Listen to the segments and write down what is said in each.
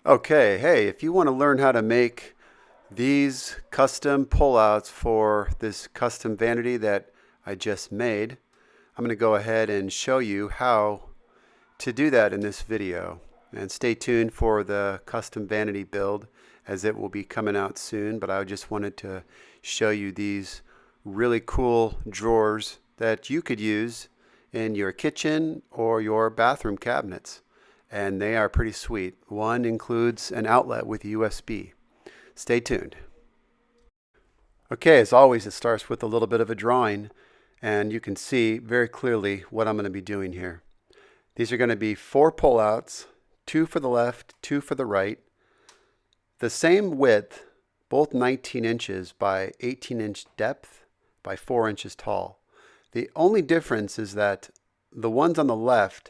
Okay, hey, if you want to learn how to make these custom pullouts for this custom vanity that I just made, I'm going to go ahead and show you how to do that in this video. And stay tuned for the custom vanity build as it will be coming out soon, but I just wanted to show you these really cool drawers that you could use in your kitchen or your bathroom cabinets. And they are pretty sweet. One includes an outlet with USB. Stay tuned. Okay, as always, it starts with a little bit of a drawing, and you can see very clearly what I'm going to be doing here. These are going to be 4 pullouts, 2 for the left, 2 for the right. The same width, both 19 inches by 18-inch depth by 4 inches tall. The only difference is that the ones on the left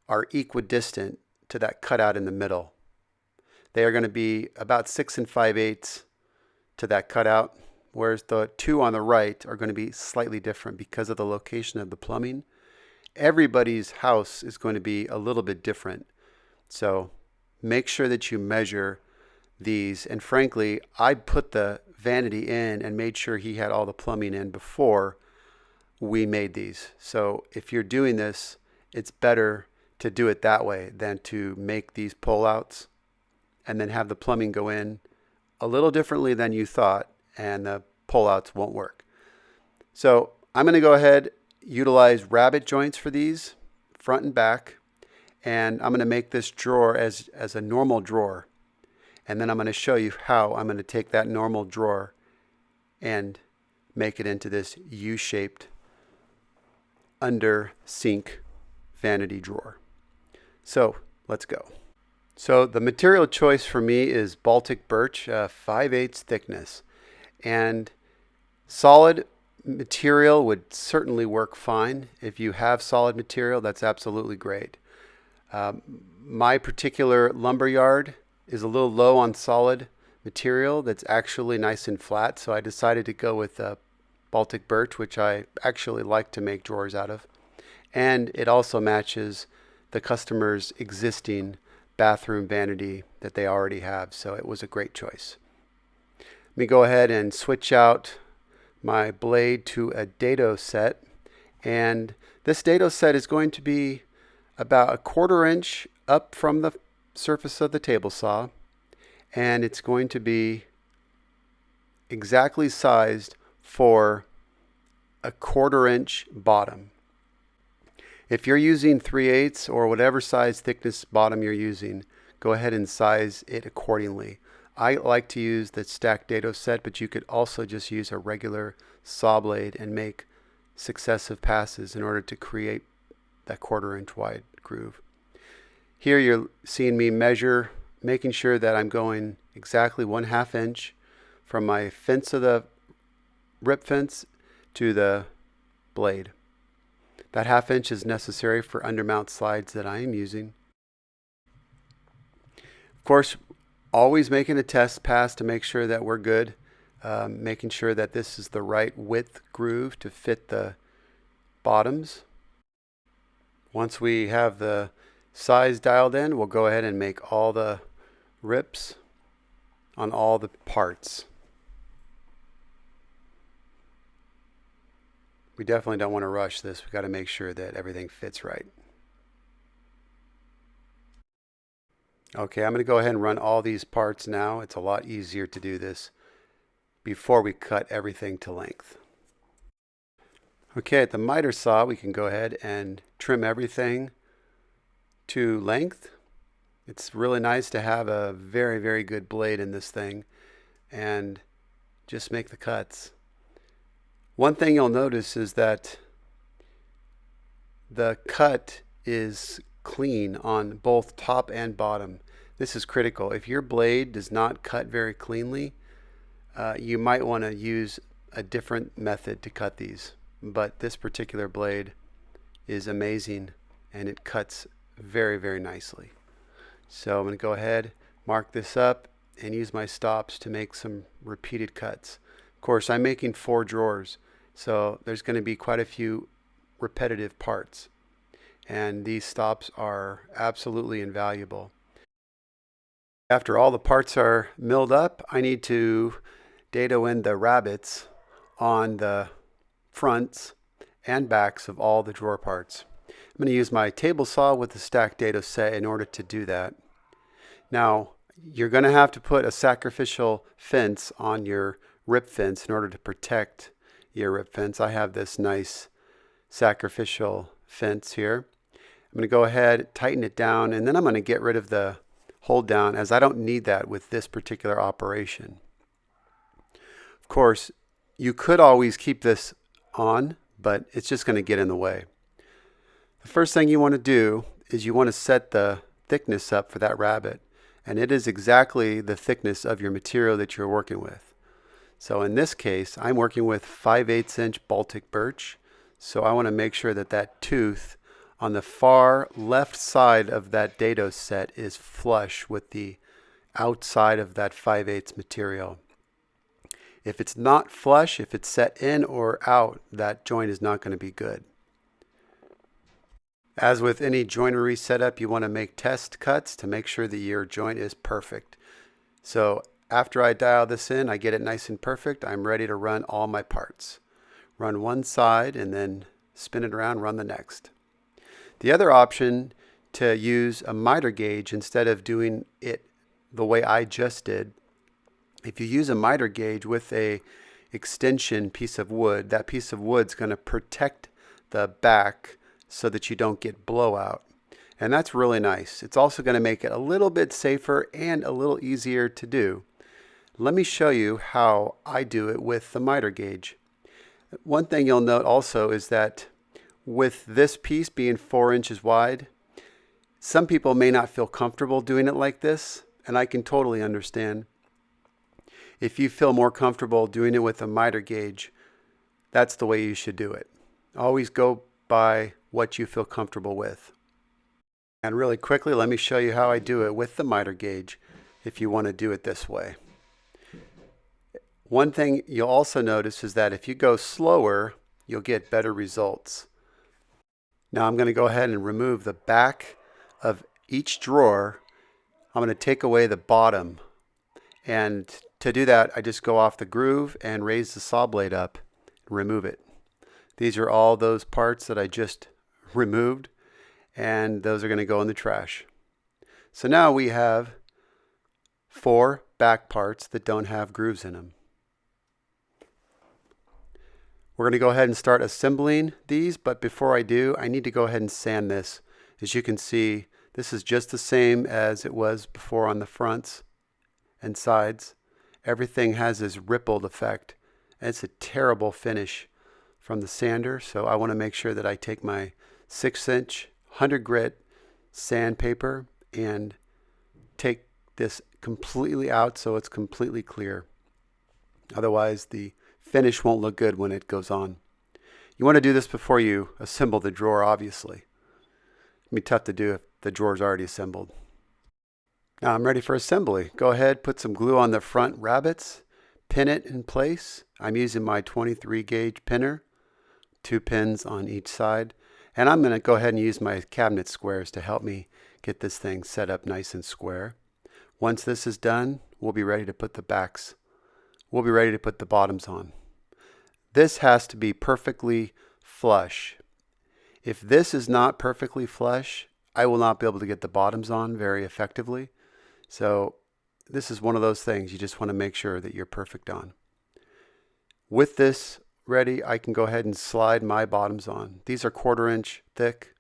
are equidistant to that cutout in the middle. They are going to be about 6 5/8 to that cutout, whereas the 2 on the right are going to be slightly different because of the location of the plumbing. Everybody's house is going to be a little bit different. So make sure that you measure these. And frankly, I put the vanity in and made sure he had all the plumbing in before we made these. So if you're doing this, it's better to do it that way than to make these pullouts and then have the plumbing go in a little differently than you thought, and the pullouts won't work. So I'm going to go ahead, utilize rabbet joints for these, front and back, and I'm going to make this drawer as a normal drawer. And then I'm going to show you how I'm going to take that normal drawer and make it into this U-shaped under sink vanity drawer. So let's go. So the material choice for me is Baltic birch, 5/8 thickness, and solid material would certainly work fine. If you have solid material, that's absolutely great. My particular lumber yard is a little low on solid material that's actually nice and flat, so I decided to go with Baltic birch, which I actually like to make drawers out of. And it also matches the customer's existing bathroom vanity that they already have, so it was a great choice. Let me go ahead and switch out my blade to a dado set, and this dado set is going to be about 1/4 inch up from the surface of the table saw, and it's going to be exactly sized for a 1/4 inch bottom. If you're using 3/8 or whatever size thickness bottom you're using, go ahead and size it accordingly. I like to use the stacked dado set, but you could also just use a regular saw blade and make successive passes in order to create that 1/4 inch wide groove. Here you're seeing me measure, making sure that I'm going exactly 1/2 inch from my fence of the rip fence to the blade. That 1/2 inch is necessary for undermount slides that I am using. Of course, always making a test pass to make sure that we're good, making sure that this is the right width groove to fit the bottoms. Once we have the size dialed in, we'll go ahead and make all the rips on all the parts. We definitely don't want to rush this. We've got to make sure that everything fits right. Okay, I'm going to go ahead and run all these parts now. It's a lot easier to do this before we cut everything to length. Okay, at the miter saw, we can go ahead and trim everything to length. It's really nice to have a very, very good blade in this thing and just make the cuts. One thing you'll notice is that the cut is clean on both top and bottom. This is critical. If your blade does not cut very cleanly, you might want to use a different method to cut these. But this particular blade is amazing and it cuts very, very nicely. So I'm going to go ahead, mark this up, and use my stops to make some repeated cuts. Of course, I'm making 4 drawers, so there's going to be quite a few repetitive parts. And these stops are absolutely invaluable. After all the parts are milled up, I need to dado in the rabbets on the fronts and backs of all the drawer parts. I'm going to use my table saw with the stack dado set in order to do that. Now, you're going to have to put a sacrificial fence on your rip fence in order to protect your rip fence. I have this nice sacrificial fence here. I'm going to go ahead, tighten it down, and then I'm going to get rid of the hold down, as I don't need that with this particular operation. Of course, you could always keep this on, but it's just going to get in the way. The first thing you want to do is you want to set the thickness up for that rabbet, and it is exactly the thickness of your material that you're working with. So in this case, I'm working with 5/8 inch Baltic birch, so I want to make sure that that tooth on the far left side of that dado set is flush with the outside of that 5/8 material. If it's not flush, if it's set in or out, that joint is not going to be good. As with any joinery setup, you want to make test cuts to make sure that your joint is perfect. So after I dial this in, I get it nice and perfect, I'm ready to run all my parts. Run one side and then spin it around, run the next. The other option to use a miter gauge instead of doing it the way I just did, if you use a miter gauge with a extension piece of wood, that piece of wood's going to protect the back so that you don't get blowout. And that's really nice. It's also going to make it a little bit safer and a little easier to do. Let me show you how I do it with the miter gauge. One thing you'll note also is that with this piece being 4 inches wide, some people may not feel comfortable doing it like this, and I can totally understand. If you feel more comfortable doing it with a miter gauge, that's the way you should do it. Always go by what you feel comfortable with. And really quickly, let me show you how I do it with the miter gauge if you want to do it this way. One thing you'll also notice is that if you go slower, you'll get better results. Now I'm going to go ahead and remove the back of each drawer. I'm going to take away the bottom. And to do that, I just go off the groove and raise the saw blade up and remove it. These are all those parts that I just removed, and those are going to go in the trash. So now we have 4 back parts that don't have grooves in them. We're going to go ahead and start assembling these, but before I do, I need to go ahead and sand this. As you can see, this is just the same as it was before on the fronts and sides. Everything has this rippled effect, and it's a terrible finish from the sander, so I want to make sure that I take my 6-inch 100 grit sandpaper and take this completely out so it's completely clear. Otherwise, the finish won't look good when it goes on. You want to do this before you assemble the drawer, obviously. It'd be tough to do if the drawer's already assembled. Now I'm ready for assembly. Go ahead, put some glue on the front rabbets, pin it in place. I'm using my 23 gauge pinner, 2 pins on each side. And I'm going to go ahead and use my cabinet squares to help me get this thing set up nice and square. Once this is done, we'll be ready to put the backs. We'll be ready to put the bottoms on. This has to be perfectly flush. If this is not perfectly flush, I will not be able to get the bottoms on very effectively. So this is one of those things you just want to make sure that you're perfect on. With this ready, I can go ahead and slide my bottoms on. These are 1/4 inch thick,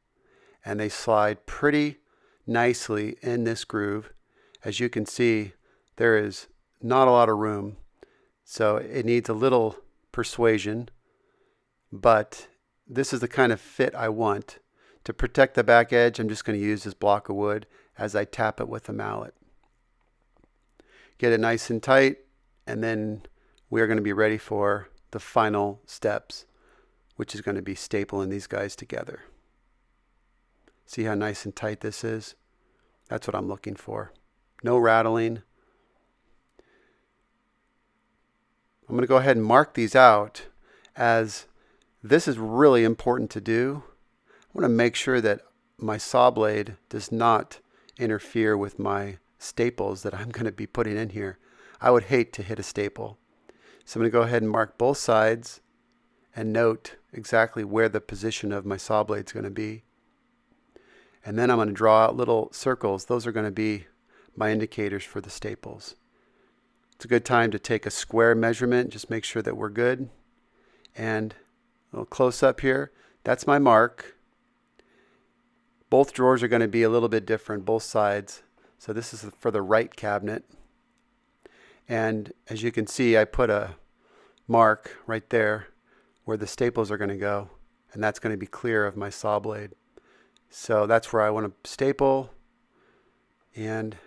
and they slide pretty nicely in this groove. As you can see, there is not a lot of room, so it needs a little persuasion, but this is the kind of fit I want. To protect the back edge, I'm just going to use this block of wood as I tap it with a mallet. Get it nice and tight, and then we are going to be ready for the final steps, which is going to be stapling these guys together. See how nice and tight this is? That's what I'm looking for. No rattling. I'm going to go ahead and mark these out, as this is really important to do. I want to make sure that my saw blade does not interfere with my staples that I'm going to be putting in here. I would hate to hit a staple. So I'm going to go ahead and mark both sides and note exactly where the position of my saw blade is going to be. And then I'm going to draw out little circles. Those are going to be my indicators for the staples. It's a good time to take a square measurement. Just make sure that we're good. And a little close up here. That's my mark. Both drawers are going to be a little bit different, both sides. So this is for the right cabinet. And as you can see, I put a mark right there where the staples are going to go. And that's going to be clear of my saw blade. So that's where I want to staple. And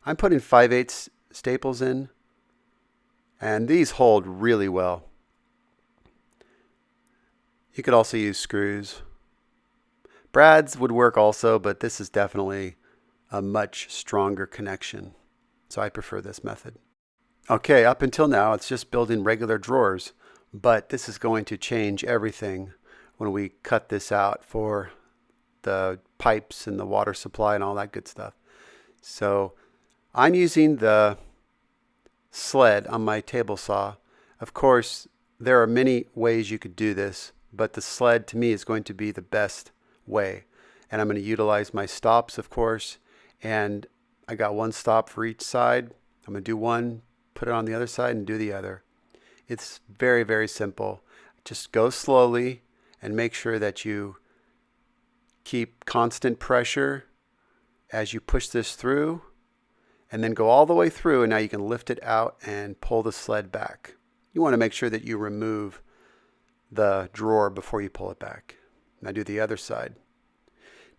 I'm putting 5/8 staples in. And these hold really well. You could also use screws. Brads would work also, but this is definitely a much stronger connection. So I prefer this method. Okay, up until now, it's just building regular drawers, but this is going to change everything when we cut this out for the pipes and the water supply and all that good stuff. So I'm using the sled on my table saw. Of course, there are many ways you could do this, but the sled to me is going to be the best way. And I'm going to utilize my stops, of course, and I got one stop for each side. I'm going to do one, put it on the other side, and do the other. It's very, very simple. Just go slowly and make sure that you keep constant pressure as you push this through, and then go all the way through, and now you can lift it out and pull the sled back. You want to make sure that you remove the drawer before you pull it back. Now do the other side.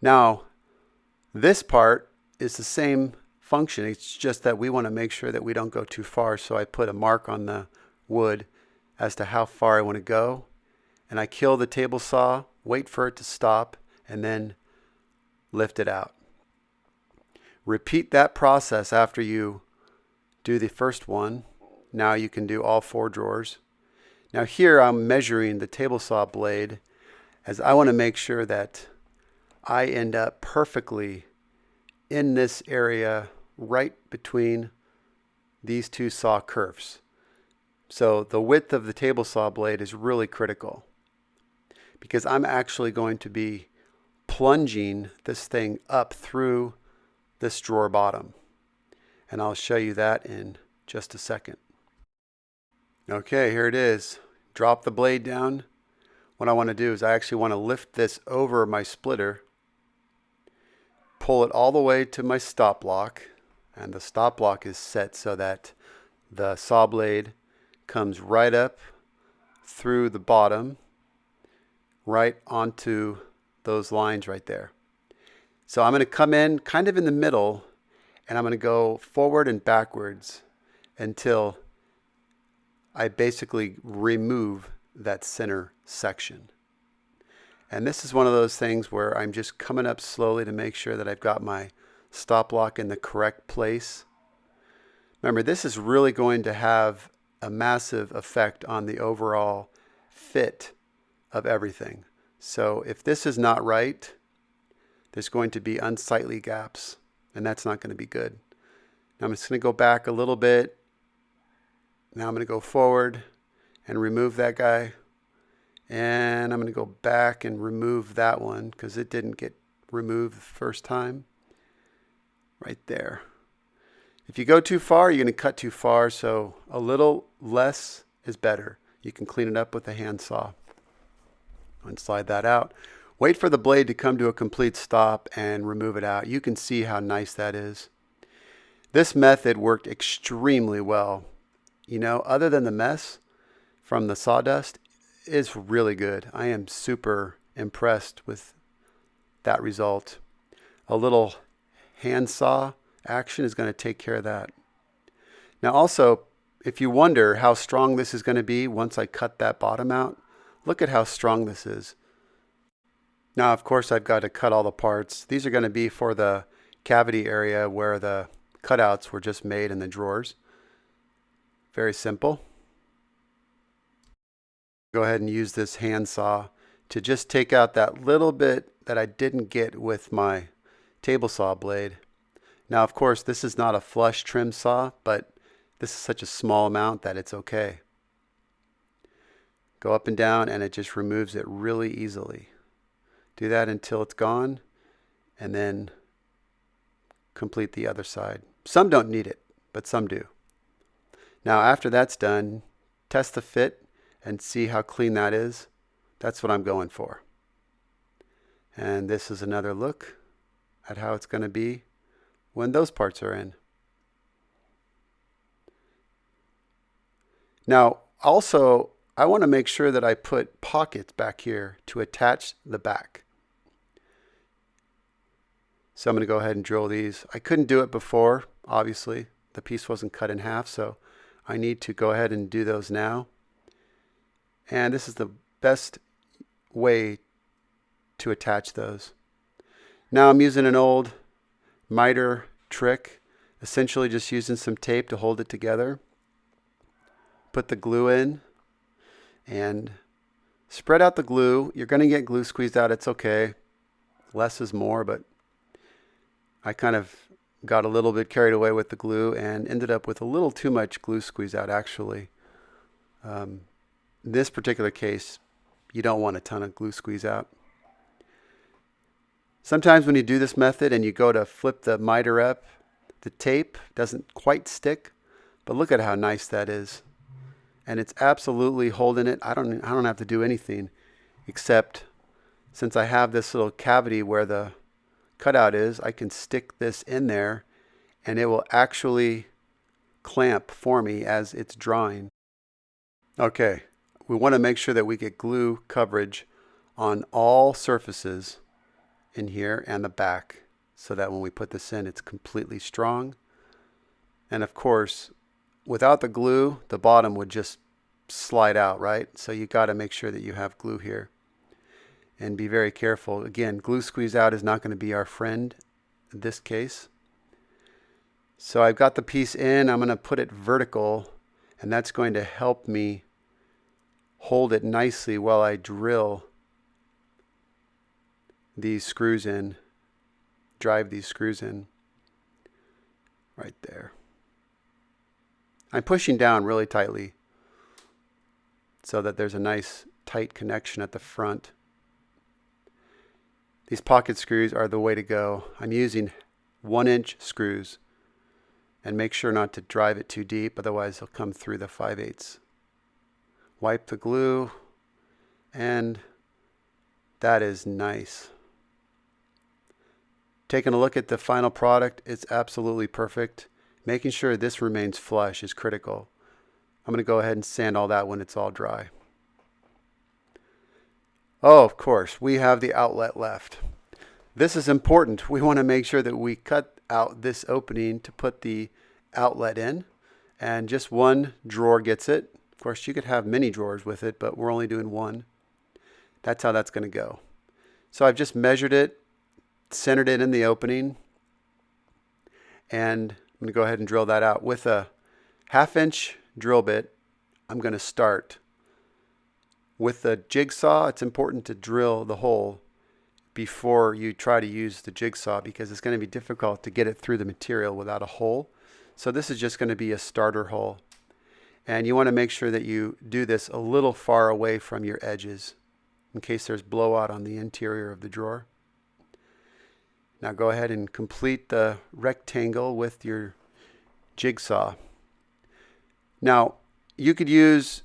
Now, this part is the same function. It's just that we want to make sure that we don't go too far. So I put a mark on the wood as to how far I want to go. And I kill the table saw, wait for it to stop, and then lift it out. Repeat that process after you do the first one. Now you can do all 4 drawers. Now here I'm measuring the table saw blade as I want to make sure that I end up perfectly in this area right between these 2 saw curves. So the width of the table saw blade is really critical because I'm actually going to be plunging this thing up through this drawer bottom. And I'll show you that in just a second. Okay, here it is. Drop the blade down. What I want to do is I actually want to lift this over my splitter, pull it all the way to my stop block, and the stop block is set so that the saw blade comes right up through the bottom, right onto those lines right there. So I'm going to come in kind of in the middle, and I'm going to go forward and backwards until I basically remove that center section. And this is one of those things where I'm just coming up slowly to make sure that I've got my stop block in the correct place. Remember, this is really going to have a massive effect on the overall fit of everything. So if this is not right, there's going to be unsightly gaps, and that's not going to be good. Now I'm just going to go back a little bit. Now I'm going to go forward and remove that guy. And I'm going to go back and remove that one because it didn't get removed the first time. Right there. If you go too far, you're going to cut too far, so a little less is better. You can clean it up with a handsaw. And slide that out. Wait for the blade to come to a complete stop and remove it out. You can see how nice that is. This method worked extremely well. You know, other than the mess from the sawdust, is really good. I am super impressed with that result. A little handsaw action is going to take care of that. Now also, if you wonder how strong this is going to be once I cut that bottom out, look at how strong this is. Now, of course, I've got to cut all the parts. These are going to be for the cavity area where the cutouts were just made in the drawers. Very simple. Go ahead and use this handsaw to just take out that little bit that I didn't get with my table saw blade. Now, of course, this is not a flush trim saw, but this is such a small amount that it's okay. Go up and down and it just removes it really easily. Do that until it's gone and then complete the other side. Some don't need it, but some do. Now after that's done, test the fit and see how clean that is. That's what I'm going for. And this is another look at how it's going to be when those parts are in. Now also, I want to make sure that I put pockets back here to attach the back. So I'm going to go ahead and drill these. I couldn't do it before, obviously. The piece wasn't cut in half, so I need to go ahead and do those now. And this is the best way to attach those. Now I'm using an old miter trick, essentially just using some tape to hold it together. Put the glue in and spread out the glue. You're going to get glue squeezed out. It's okay. Less is more, but I kind of got a little bit carried away with the glue and ended up with a little too much glue squeeze out actually. In this particular case, you don't want a ton of glue squeeze out. Sometimes when you do this method and you go to flip the miter up, the tape doesn't quite stick, but look at how nice that is. And it's absolutely holding it. I don't have to do anything except since I have this little cavity where the cutout is, I can stick this in there and it will actually clamp for me as it's drying. Okay, we want to make sure that we get glue coverage on all surfaces in here and the back so that when we put this in, it's completely strong. And of course, without the glue, the bottom would just slide out, right? So you got to make sure that you have glue here. And be very careful. Again, glue squeeze out is not going to be our friend in this case. So I've got the piece in. I'm going to put it vertical, and that's going to help me hold it nicely while I drill these screws in, drive these screws in right there. I'm pushing down really tightly so that there's a nice tight connection at the front. These pocket screws are the way to go. I'm using 1-inch screws, and make sure not to drive it too deep, otherwise they'll come through the 5/8. Wipe the glue, and that is nice. Taking a look at the final product, it's absolutely perfect. Making sure this remains flush is critical. I'm going to go ahead and sand all that when it's all dry. Oh, of course, we have the outlet left. This is important. We want to make sure that we cut out this opening to put the outlet in, and just one drawer gets it. Of course, you could have many drawers with it, but we're only doing one. That's how that's going to go. So I've just measured it, centered it in the opening, and I'm going to go ahead and drill that out. With a 1/2-inch drill bit, I'm going to start. With the jigsaw, it's important to drill the hole before you try to use the jigsaw because it's going to be difficult to get it through the material without a hole. So this is just going to be a starter hole. And you want to make sure that you do this a little far away from your edges in case there's blowout on the interior of the drawer. Now go ahead and complete the rectangle with your jigsaw. Now you could use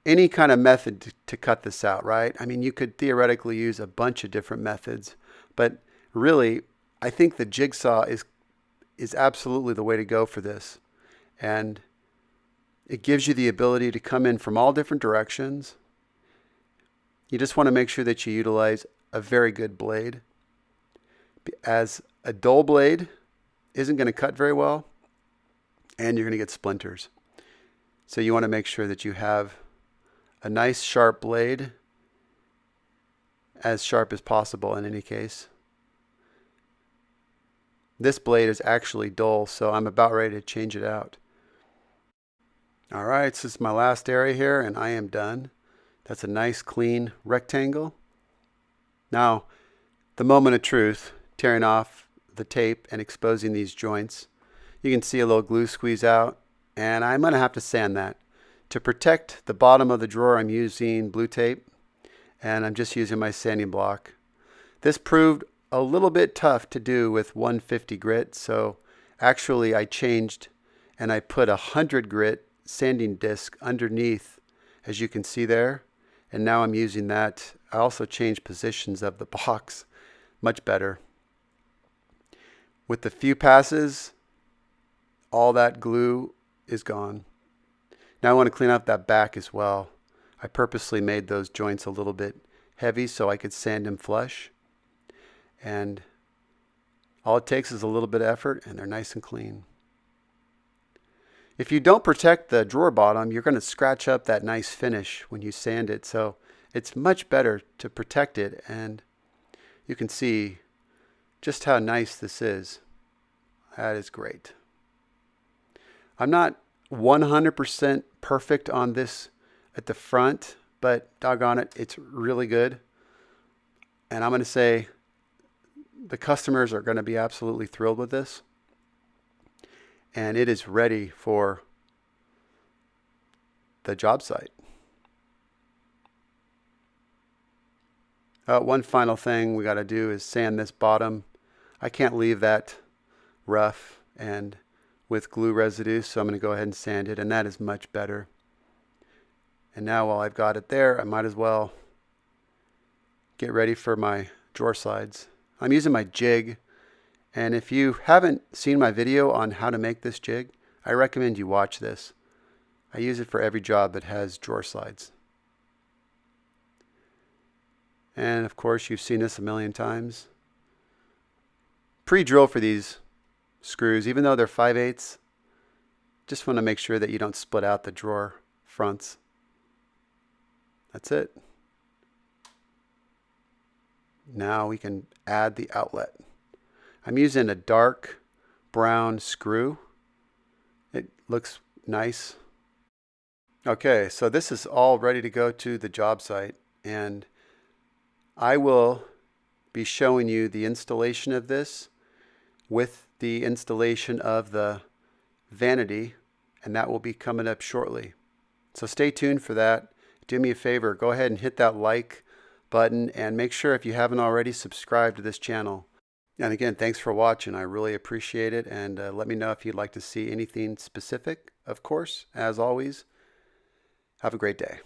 any kind of method to cut this out, right? I mean, you could theoretically use a bunch of different methods, but really, I think the jigsaw is absolutely the way to go for this. And it gives you the ability to come in from all different directions. You just want to make sure that you utilize a very good blade, as a dull blade isn't going to cut very well, and you're going to get splinters. So you want to make sure that you have a nice sharp blade, as sharp as possible in any case. This blade is actually dull, so I'm about ready to change it out. All right, so this is my last area here, and I am done. That's a nice clean rectangle. Now, the moment of truth, tearing off the tape and exposing these joints. You can see a little glue squeeze out, and I'm going to have to sand that. To protect the bottom of the drawer, I'm using blue tape, and I'm just using my sanding block. This proved a little bit tough to do with 150 grit, so actually I changed and I put a 100 grit sanding disc underneath, as you can see there, and now I'm using that. I also changed positions of the box, much better. With the few passes, all that glue is gone. Now I want to clean up that back as well. I purposely made those joints a little bit heavy so I could sand them flush. And all it takes is a little bit of effort and they're nice and clean. If you don't protect the drawer bottom, you're going to scratch up that nice finish when you sand it. So it's much better to protect it, and you can see just how nice this is. That is great. I'm not 100% perfect on this at the front, but doggone it, it's really good. And I'm going to say the customers are going to be absolutely thrilled with this. And it is ready for the job site. One final thing we got to do is sand this bottom. I can't leave that rough and with glue residue, so I'm going to go ahead and sand it, and that is much better. And now while I've got it there, I might as well get ready for my drawer slides. I'm using my jig, and if you haven't seen my video on how to make this jig, I recommend you watch this. I use it for every job that has drawer slides. And of course, you've seen this a million times. Pre-drill for these screws, even though they're 5/8, just want to make sure that you don't split out the drawer fronts. That's it. Now we can add the outlet. I'm using a dark brown screw. It looks nice. Okay, so this is all ready to go to the job site, and I will be showing you the installation of this with the installation of the vanity, and that will be coming up shortly. So stay tuned for that. Do me a favor, go ahead and hit that like button, and make sure if you haven't already, subscribe to this channel. And again, thanks for watching. I really appreciate it, and let me know if you'd like to see anything specific. Of course, as always, have a great day.